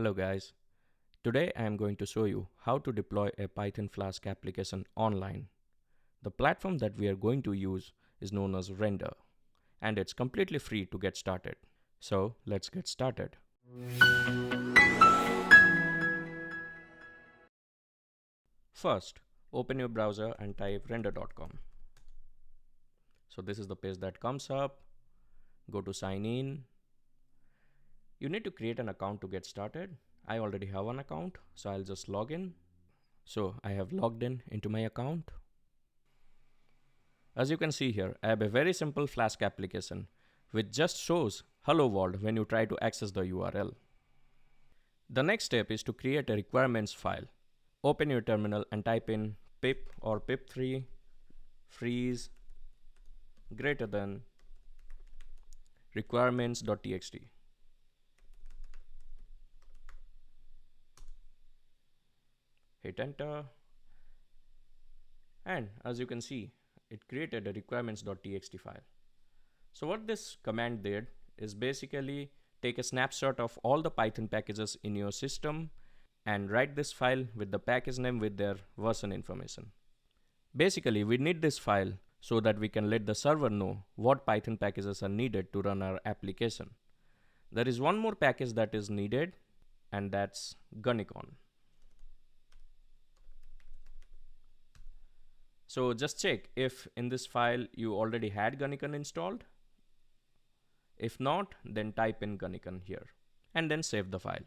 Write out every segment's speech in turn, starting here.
Hello guys, today I am going to show you how to deploy a Python Flask application online. The platform that we are going to use is known as Render, and it's completely free to get started. So let's get started. First, open your browser and type render.com. So this is the page that comes up. Go to sign in. You need to create an account to get started. I already have an account, so I'll just log in. So I have logged in into my account. As you can see here, I have a very simple Flask application which just shows hello world when you try to access the URL. The next step is to create a requirements file. Open your terminal and type in pip or pip3 freeze greater than requirements.txt. Hit enter, and as you can see, it created a requirements.txt file. So what this command did is basically take a snapshot of all the Python packages in your system and write this file with the package name with their version information. Basically, we need this file so that we can let the server know what Python packages are needed to run our application. There is one more package that is needed, and that's Gunicon. So just check if in this file you already had Gunicon installed. If not, then type in Gunicon here and then save the file.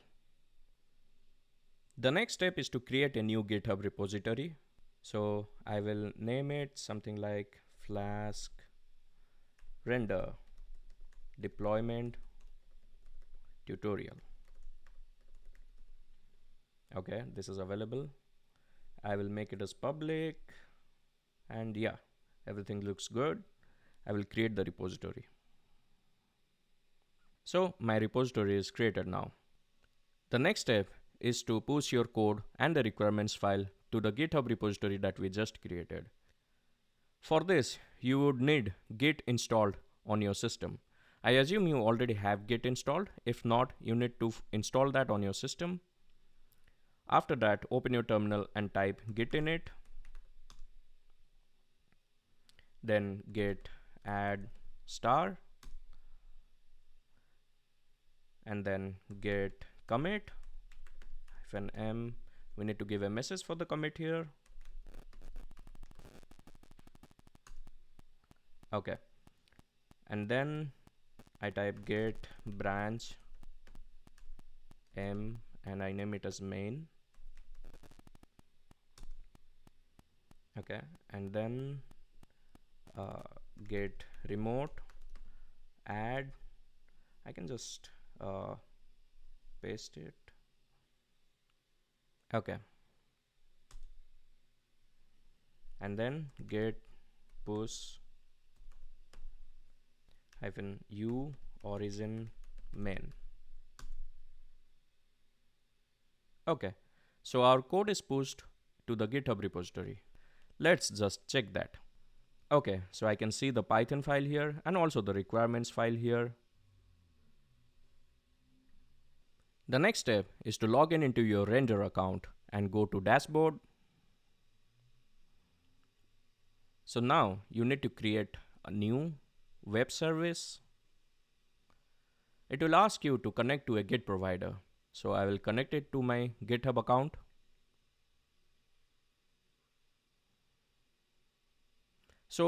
The next step is to create a new GitHub repository. So I will name it something like Flask Render Deployment Tutorial. Okay, this is available. I will make it as public. And yeah, everything looks good. I will create the repository. So my repository is created now. The next step is to push your code and the requirements file to the GitHub repository that we just created. For this, you would need Git installed on your system. I assume you already have Git installed. If not, you need to install that on your system. After that, open your terminal and type git init. Then git add star, and then git commit -m. We need to give a message for the commit here. Okay, and then I type git branch m and I name it as main. Okay, and then git remote add. I can just paste it. Okay, and then git push -u origin main. Okay, so our code is pushed to the GitHub repository. Let's just check that. Okay, so I can see the Python file here and also the requirements file here. The next step is to log in into your Render account and go to dashboard. So now you need to create a new web service. It will ask you to connect to a Git provider. So I will connect it to my GitHub account. So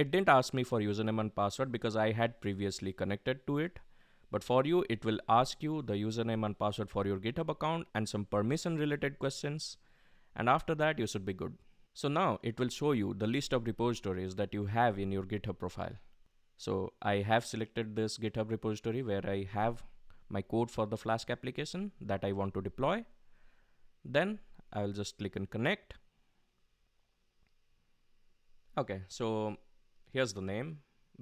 it didn't ask me for username and password because I had previously connected to it. But for you, it will ask you the username and password for your GitHub account and some permission related questions. And after that, you should be good. So now it will show you the list of repositories that you have in your GitHub profile. So I have selected this GitHub repository where I have my code for the Flask application that I want to deploy. Then I will just click on connect. Okay, so here's the name.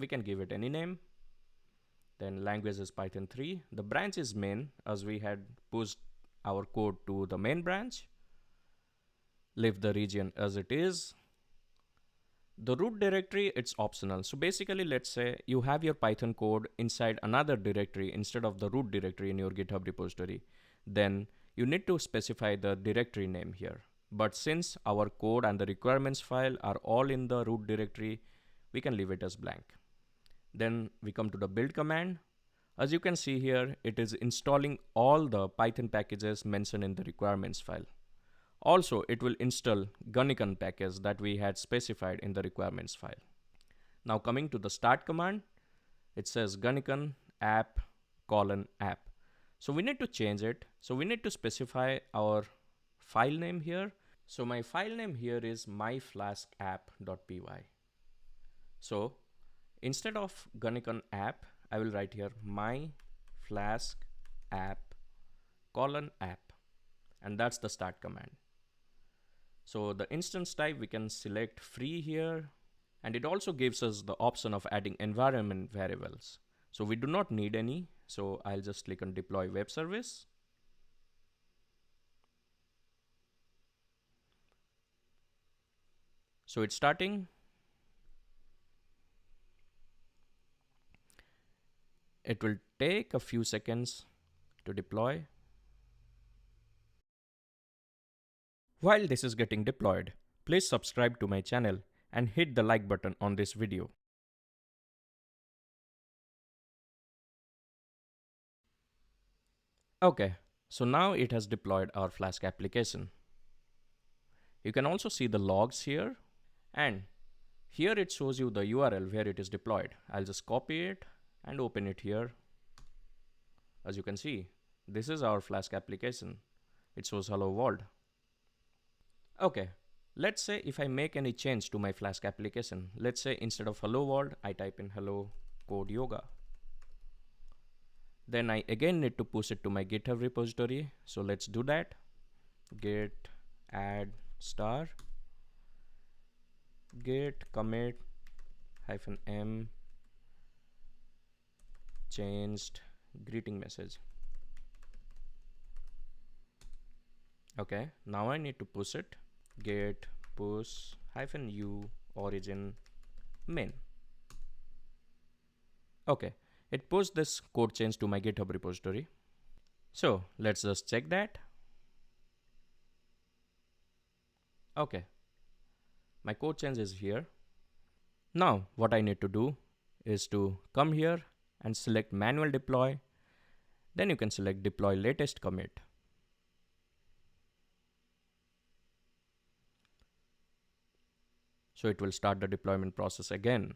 We can give it any name. Then language is Python 3. The branch is main as we had pushed our code to the main branch. Leave the region as it is. The root directory, it's optional. So basically, let's say you have your Python code inside another directory instead of the root directory in your GitHub repository. then you need to specify the directory name here. But since our code and the requirements file are all in the root directory, we can leave it as blank. Then we come to the build command. As you can see here, it is installing all the Python packages mentioned in the requirements file. Also, it will install Gunnycon package that we had specified in the requirements file. Now coming to the start command, it says Gunnycon app:app. So we need to change it. So we need to specify our file name here. So my file name here is myflaskapp.py. So instead of Gunnycon app, I will write here myflaskapp:app, and that's the start command. So the instance type we can select free here, and it also gives us the option of adding environment variables. So we do not need any, so I'll just click on deploy web service. So it's starting. It will take a few seconds to deploy. While this is getting deployed, please subscribe to my channel and hit the like button on this video. Okay, so now it has deployed our Flask application. You can also see the logs here, and here it shows you the URL where it is deployed. I'll just copy it and open it here. As you can see, this is our Flask application. It shows hello world. Okay, let's say if I make any change to my Flask application, let's say instead of hello world, I type in hello code yoga. Then I again need to push it to my GitHub repository. So let's do that. Git add star git commit -m changed greeting message. Okay, now I need to push it. Git push -u origin main. Okay, it pushed this code change to my GitHub repository. So let's just check that. Okay, my code change is here. Now what I need to do is to come here and select manual deploy. Then you can select deploy latest commit. So it will start the deployment process again.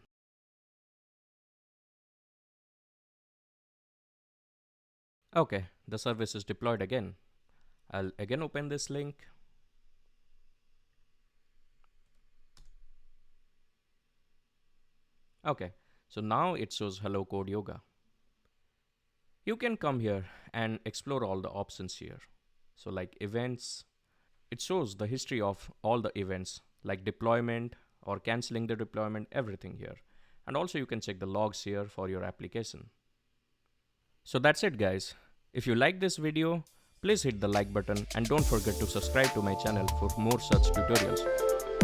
Okay, the service is deployed again. I'll again open this link. Okay, so now it shows hello code yoga. You can come here and explore all the options here. So like events, it shows the history of all the events like deployment or canceling the deployment, everything here. And also you can check the logs here for your application. So that's it guys. If you like this video, please hit the like button and don't forget to subscribe to my channel for more such tutorials.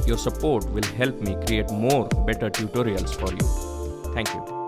Your support will help me create more better tutorials for you. Thank you.